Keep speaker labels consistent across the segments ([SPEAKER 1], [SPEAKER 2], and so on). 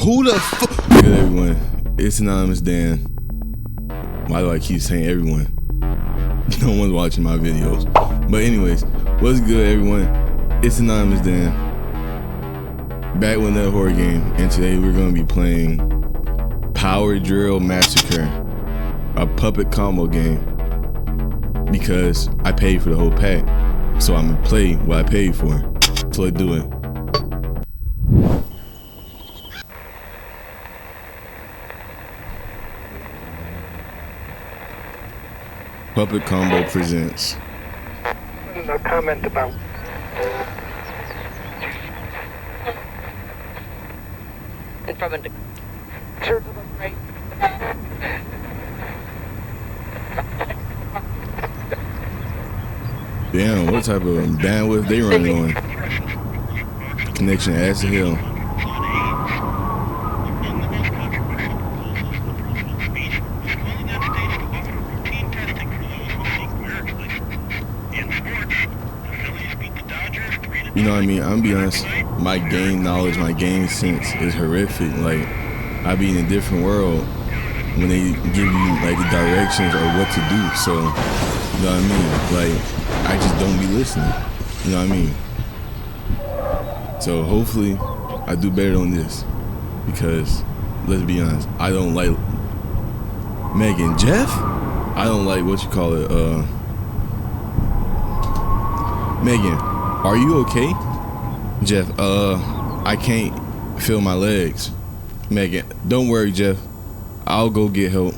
[SPEAKER 1] Who the fuck? Good everyone. It's Anonymous Dan. Why do I keep saying everyone? No one's watching my videos. But anyways, what's good everyone? It's Anonymous Dan. Back with another horror game. And today we're going to be playing Power Drill Massacre. A puppet combo game. Because I paid for the whole pack. So I'm going to play what I paid for. So let's do it. Puppet Combo presents.
[SPEAKER 2] No comment about.
[SPEAKER 3] And from a right.
[SPEAKER 1] Damn, what type of bandwidth they running on? Connection ass to hell. You know what I mean? I'm gonna be honest, my game knowledge, my game sense is horrific. Like, I be in a different world when they give you like the directions or what to do. So, you know what I mean? Like, I just don't be listening. You know what I mean? So hopefully I do better on this. Because, let's be honest, I don't like Megan. Jeff? I don't like what you call it, Megan. Are you okay? Jeff, I can't feel my legs. Megan, don't worry, Jeff. I'll go get help.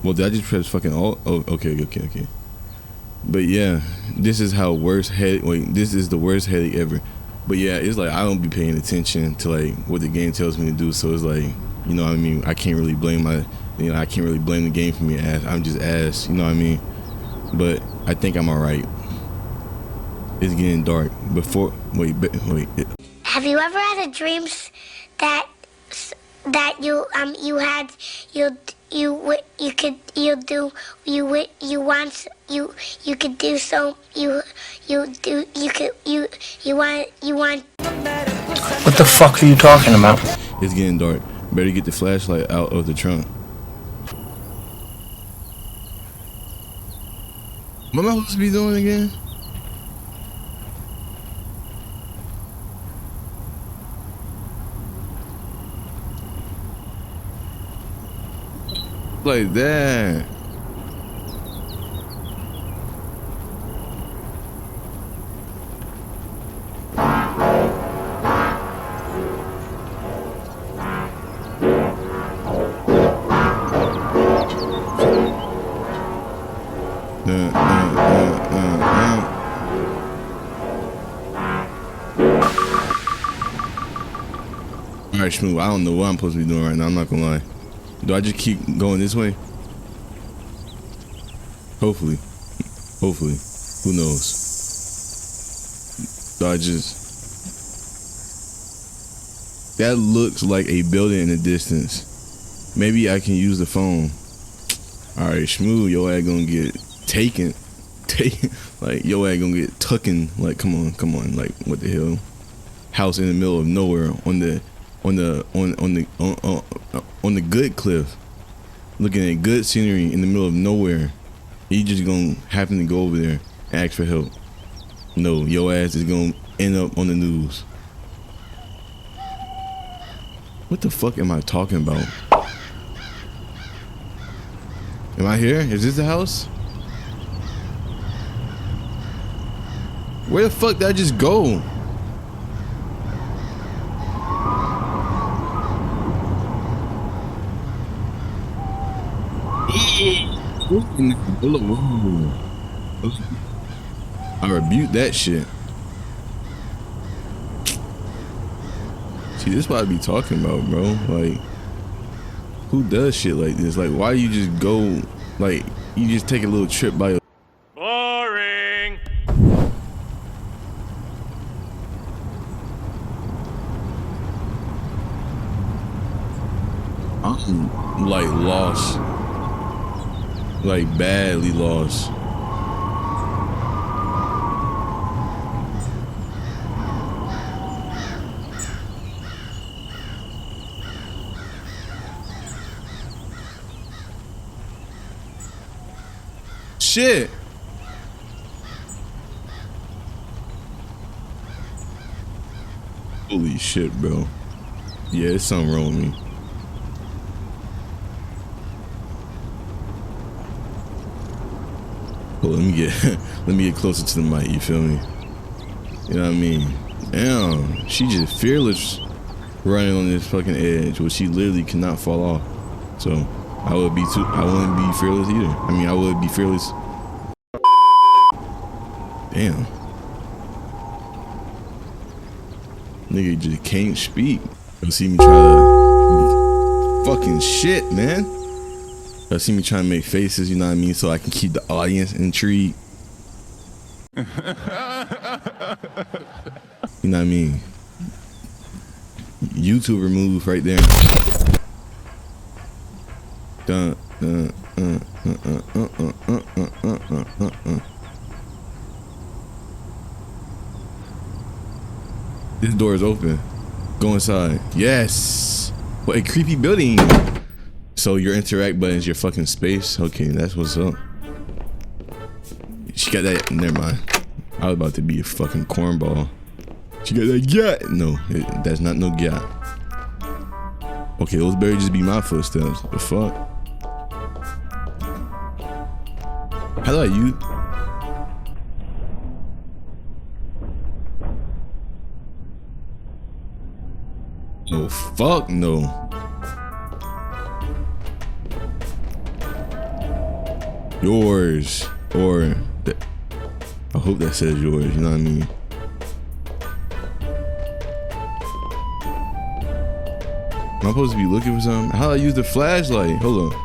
[SPEAKER 1] Well, did I just press fucking alt? Oh, okay. But yeah, this is how worst headache. Wait, this is the worst headache ever. But yeah, it's like I don't be paying attention to like what the game tells me to do. So it's like, you know what I mean? I can't really blame I can't really blame the game for me ass. I'm just ass, you know what I mean? But I think I'm alright. It's getting dark. Wait.
[SPEAKER 4] Have you ever had a dream that you want.
[SPEAKER 2] What the fuck are you talking about?
[SPEAKER 1] It's getting dark. Better get the flashlight out of the trunk. What am I supposed to be doing again? Like that. Alright, Shmoo, I don't know what I'm supposed to be doing right now, I'm not gonna lie. Do I just keep going this way? Hopefully. Who knows? So that looks like a building in the distance. Maybe I can use the phone. Alright, Shmoo, your ass gonna get taken. Like, your ass gonna get tucking. Like, come on. Like, what the hell? House in the middle of nowhere on the good cliff, looking at good scenery in the middle of nowhere. You just gonna happen to go over there and ask for help. No, your ass is gonna end up on the news. What the fuck am I talking about? Am I here? Is this the house? Where the fuck did I just go? I rebuke that shit. See, this is what I be talking about, bro. Like, who does shit like this? Like, why you just go, like, you just take a little trip by your...
[SPEAKER 5] Boring.
[SPEAKER 1] I'm like lost. Like badly lost. shit. Holy shit, bro. Yeah, there's something wrong with me. Hold on, let me get closer to the mic, you feel me? You know what I mean? Damn, she just fearless running on this fucking edge where she literally cannot fall off. So I wouldn't be fearless either. I mean, I would be fearless. Damn. Nigga just can't speak. You see me try to fucking shit, man. You see me trying to make faces, you know what I mean, so I can keep the audience intrigued. You know what I mean? YouTuber move right there. This door is open. Go inside. Yes. What a creepy building. So your interact button is your fucking space. Okay, that's what's up. She got that. Never mind. I was about to be a fucking cornball. She got that gat. No, that's not no gat. Okay, those better just be my footsteps. The fuck? How do I use? Oh fuck no. Yours or that. I hope that says yours, you know what I mean? Am I supposed to be looking for something? How do I use the flashlight? Hold on.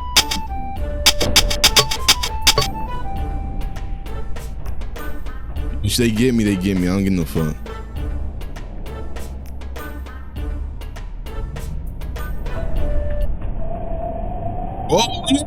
[SPEAKER 1] If they get me, they get me. I don't get no fuck. Oh, yeah.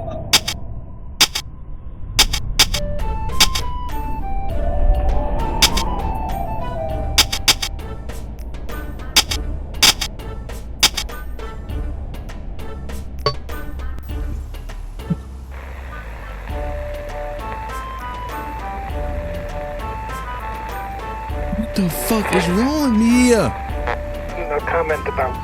[SPEAKER 1] What the fuck is wrong with me?
[SPEAKER 2] No comment about.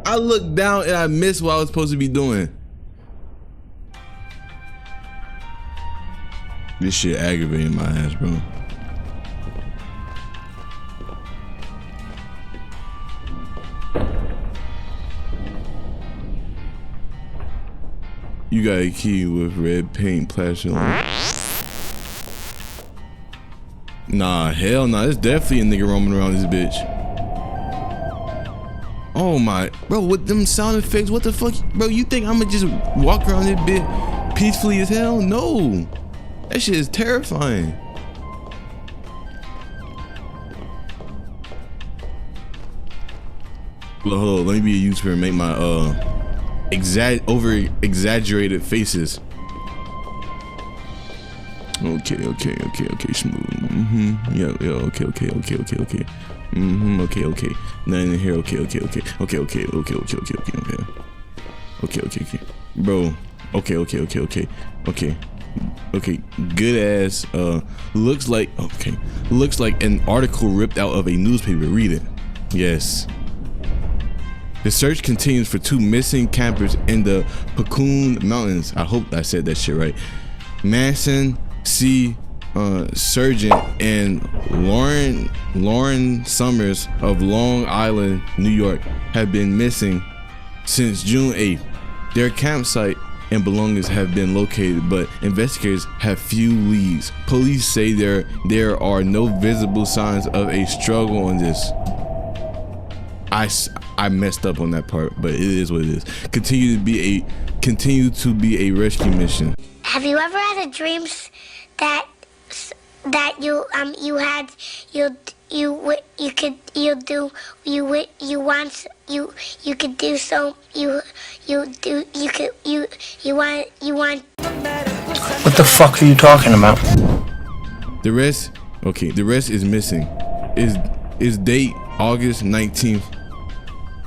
[SPEAKER 1] I looked down and I missed what I was supposed to be doing. This shit aggravating my ass, bro. You got a key with red paint plastered on it. Nah, hell nah. There's definitely a nigga roaming around this bitch. Oh my, bro, with them sound effects, what the fuck? Bro, you think I'ma just walk around this bit peacefully as hell? No. That shit is terrifying. Well, hold on, let me be a YouTuber and make my over-exaggerated faces. Okay, smooth. Yeah, okay. Okay. Nothing in here. Okay. Bro. Okay. Good ass. Looks like an article ripped out of a newspaper. Read it. Yes. The search continues for two missing campers in the Pacoon Mountains. I hope I said that shit right. Manson C. Surgeon and Lauren Summers of Long Island, New York, have been missing since June 8th. Their campsite and belongings have been located, but investigators have few leads. Police say there are no visible signs of a struggle on this. I messed up on that part, but it is what it is. Continue to be a rescue mission.
[SPEAKER 4] Have you ever had a dream that you want.
[SPEAKER 2] What the fuck are you talking about?
[SPEAKER 1] The rest, okay, the rest is missing. Is date August 19th,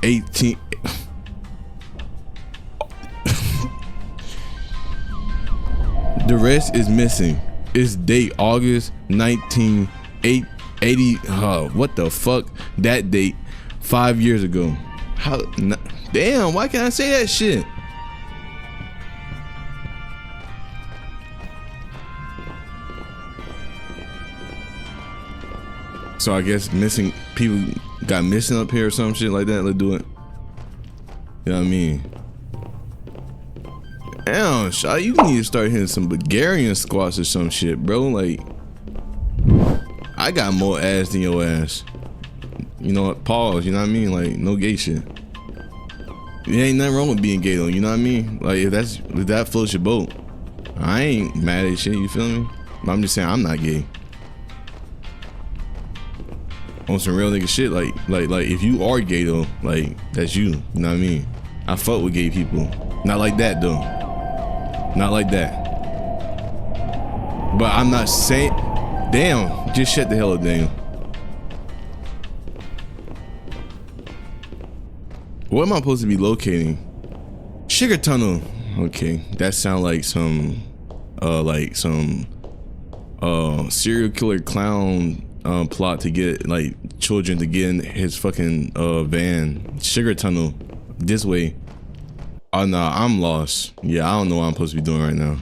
[SPEAKER 1] 18. The rest is missing. It's date August 1980. What the fuck? That date 5 years ago. How? Damn, why can't I say that shit? So I guess missing people got missing up here or some shit like that. Let's do it. You know what I mean? Damn, Shot, you need to start hitting some Bulgarian squats or some shit, bro. Like, I got more ass than your ass. You know what? Pause. You know what I mean? Like, no gay shit. There ain't nothing wrong with being gay though. You know what I mean? Like, if that floats your boat, I ain't mad at shit. You feel me? But I'm just saying I'm not gay. On some real nigga shit, like if you are gay though, like that's you. You know what I mean? I fuck with gay people. Not like that though. Not like that. But I'm not saying. Damn, just shut the hell up, Daniel. What am I supposed to be locating? Sugar Tunnel. Okay, that sound like some serial killer clown plot to get like children to get in his fucking van. Sugar Tunnel. This way. Oh no, I'm lost. Yeah, I don't know what I'm supposed to be doing right now.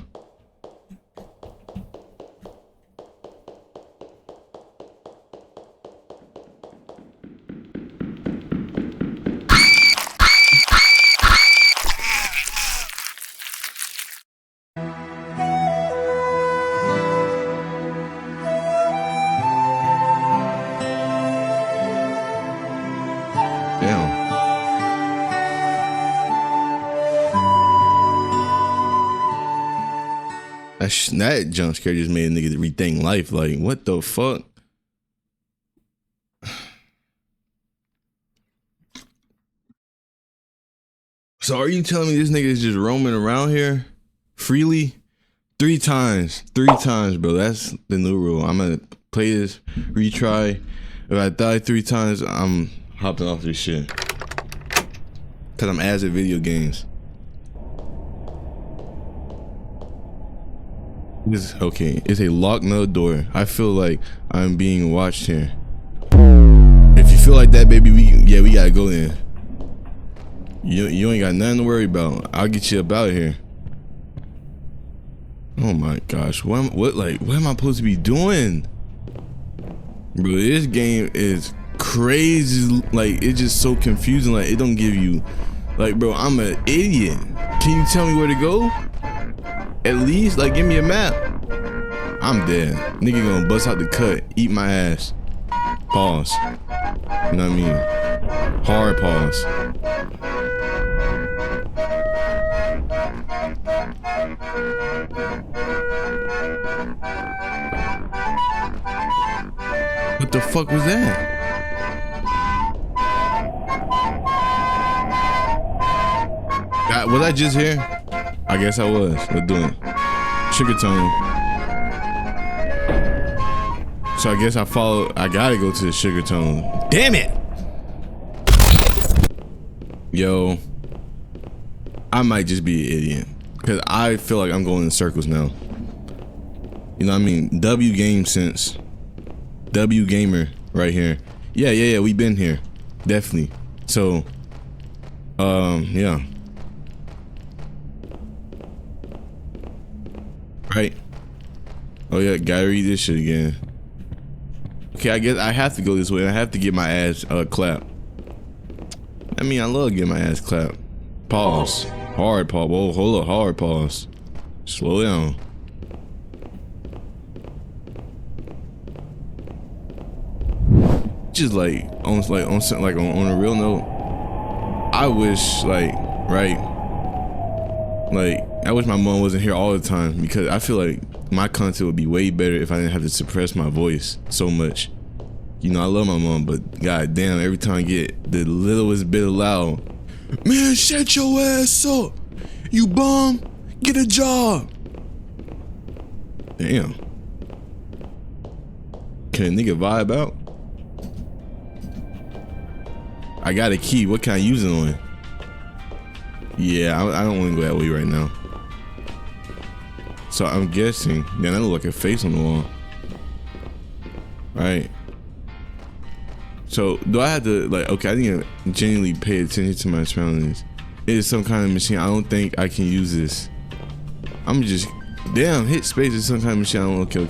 [SPEAKER 1] That jump scare just made a nigga rethink life. Like, what the fuck? So are you telling me this nigga is just roaming around here freely? 3 times, bro. That's the new rule. I'm gonna play this, retry. If I die 3 times, I'm hopping off this shit. Cause I'm ass at video games. Okay, it's a locked no door. I feel like I'm being watched here. If you feel like that, baby, we gotta go in. You ain't got nothing to worry about. I'll get you up out of here. Oh my gosh, what am I supposed to be doing? Bro, this game is crazy. Like, it's just so confusing. Like, it don't give you, like, bro, I'm an idiot. Can you tell me where to go? At least, like, give me a map. I'm dead. Nigga gonna bust out the cut, eat my ass. Pause. You know what I mean? Hard pause. What the fuck was that? Was I just here? I guess I was. Let's do it. Sugar Tunnel. So I guess I gotta go to the Sugar Tunnel. Damn it! Yo, I might just be an idiot. Cause I feel like I'm going in circles now. You know what I mean? W game sense. W gamer right here. Yeah, we been here. Definitely. So, yeah. Right. Oh yeah, gotta read this shit again. Okay, I guess I have to go this way. I have to get my ass clapped. I mean, I love getting my ass clapped. Pause. Hard pause. Whoa, hold up. Hard pause. Slow down. Just like on a real note, I wish I wish my mom wasn't here all the time, because I feel like my content would be way better if I didn't have to suppress my voice so much. You know, I love my mom, but god damn, every time I get the littlest bit of loud, man, shut your ass up, you bum, get a job. Damn. Can a nigga vibe out? I got a key. What can I use it on? Yeah, I don't want to go that way right now. So I'm guessing. Then I look like a face on the wall. Right. So do I have to like? Okay, I need to genuinely pay attention to my surroundings. It is some kind of machine. I don't think I can use this. I'm just damn hit space is some kind of machine. I don't, okay.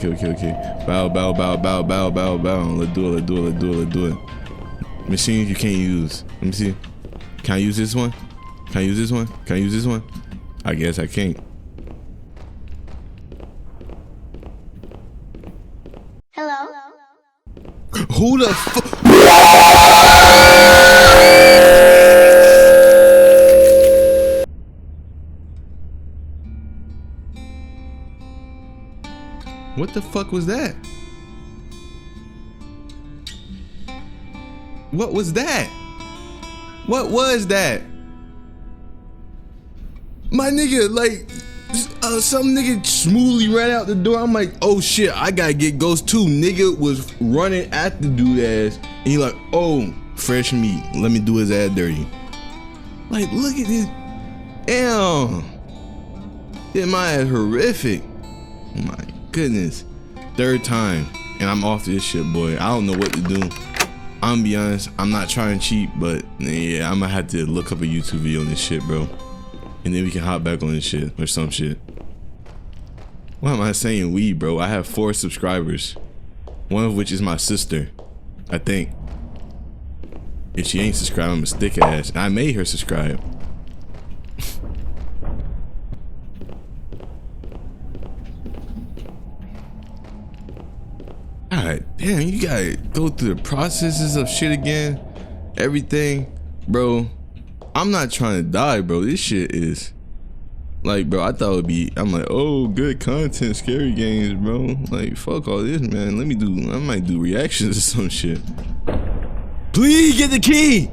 [SPEAKER 1] Bow. Let's do it. Machines you can't use. Let me see. Can I use this one? Can I use this one? I guess I can't.
[SPEAKER 4] Hello?
[SPEAKER 1] Who the fuck? What the fuck was that? What was that? What was that? My nigga, like, some nigga smoothly ran out the door. I'm like, oh shit, I gotta get Ghost too. Nigga was running at the dude ass, and he like, oh, fresh meat. Let me do his ass dirty. Like, look at this. Damn. Yeah, my ass horrific. My goodness. Third time, and I'm off this shit, boy. I don't know what to do. I'm gonna be honest, I'm not trying to cheat, but yeah, I'm gonna have to look up a YouTube video on this shit, bro. And then we can hop back on this shit or some shit. Why am I saying we, bro? I have 4 subscribers. One of which is my sister, I think. If she ain't subscribed, I'm a stick ass. And I made her subscribe. God damn, you gotta go through the processes of shit again. Everything. Bro, I'm not trying to die, bro. This shit is like, bro, I thought it would be, I'm like, oh, good content, scary games, bro. Like, fuck all this, man. I might do reactions or some shit. Please get the key.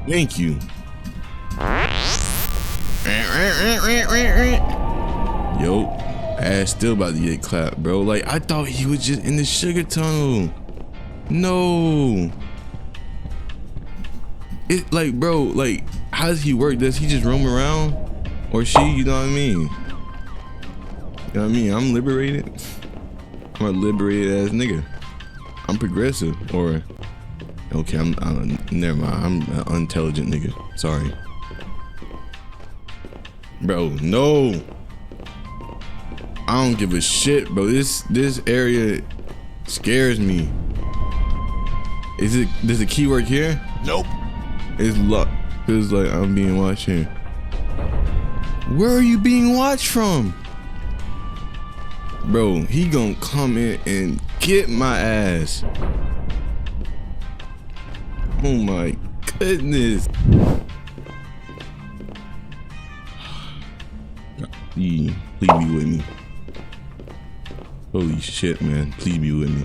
[SPEAKER 1] Thank you. Yo, ass still about to get clapped, bro. Like, I thought he was just in the sugar tunnel. No. It like, bro, like, how does he work? Does he just roam around? Or she, you know what I mean? You know what I mean? I'm liberated. I'm a liberated ass nigga. I'm progressive, or okay, I'm never mind. I'm an unintelligent nigga. Sorry. Bro, no. I don't give a shit, bro. This area scares me. Does the key work here? Nope. It's locked. Feels like I'm being watched here. Where are you being watched from? Bro, he gonna come in and get my ass. Oh my goodness. Please be with me. Holy shit, man. Please be with me.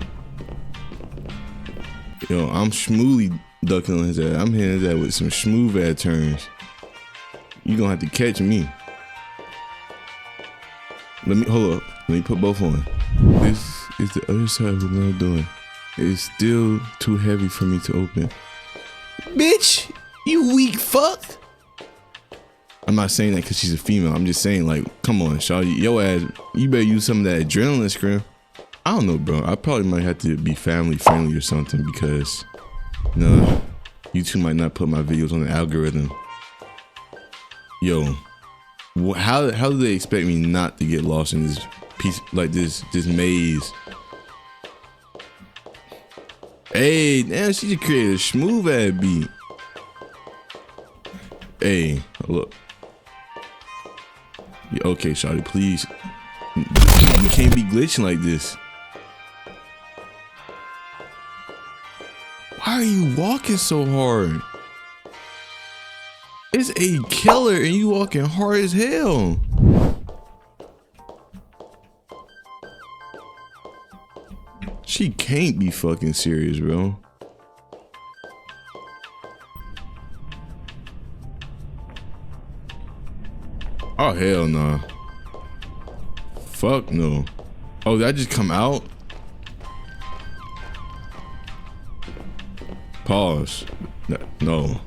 [SPEAKER 1] Yo, I'm smoothly ducking on his ass. I'm hitting his ass with some smooth ass turns. You gonna have to catch me. Hold up. Let me put both on. This is the other side of what I'm doing. It's still too heavy for me to open. Bitch, you weak fuck. I'm not saying that because she's a female. I'm just saying, like, come on, shawty, your ass, you better use some of that adrenaline scrim. I don't know, bro. I probably might have to be family friendly or something because, no, YouTube might not put my videos on the algorithm. Yo, how do they expect me not to get lost in this piece, like this maze? Hey, damn, she just created a smooth ass beat. Hey, look. Yeah, okay, shawty, please. You can't be glitching like this. Why are you walking so hard? It's a killer and you walking hard as hell. She can't be fucking serious, bro. Oh, hell no. Fuck no. Oh, did I just come out? Pause. No.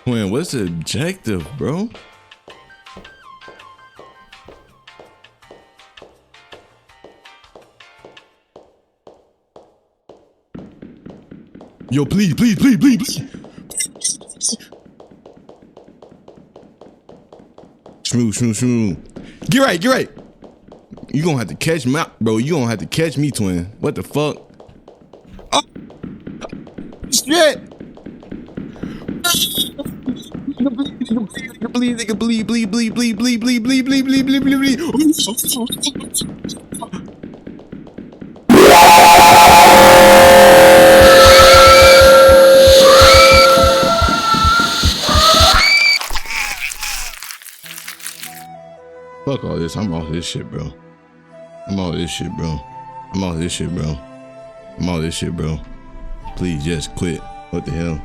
[SPEAKER 1] Quinn, what's the objective, bro? Yo, please. Shmoo. Get right. You gonna have to catch me out, bro. You gonna have to catch me, twin. What the fuck? Oh, shit. Bleed. Fuck all this. I'm off this shit, bro. Please, just quit. What the hell?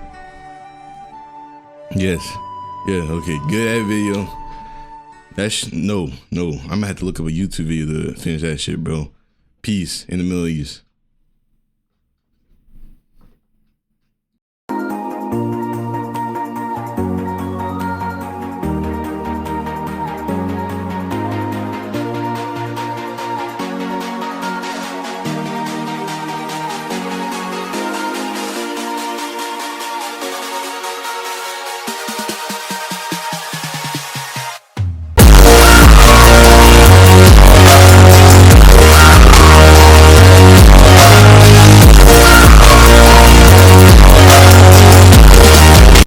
[SPEAKER 1] Yes. Yeah, okay. Good at video. No. I'm gonna have to look up a YouTube video to finish that shit, bro. Peace in the Middle East.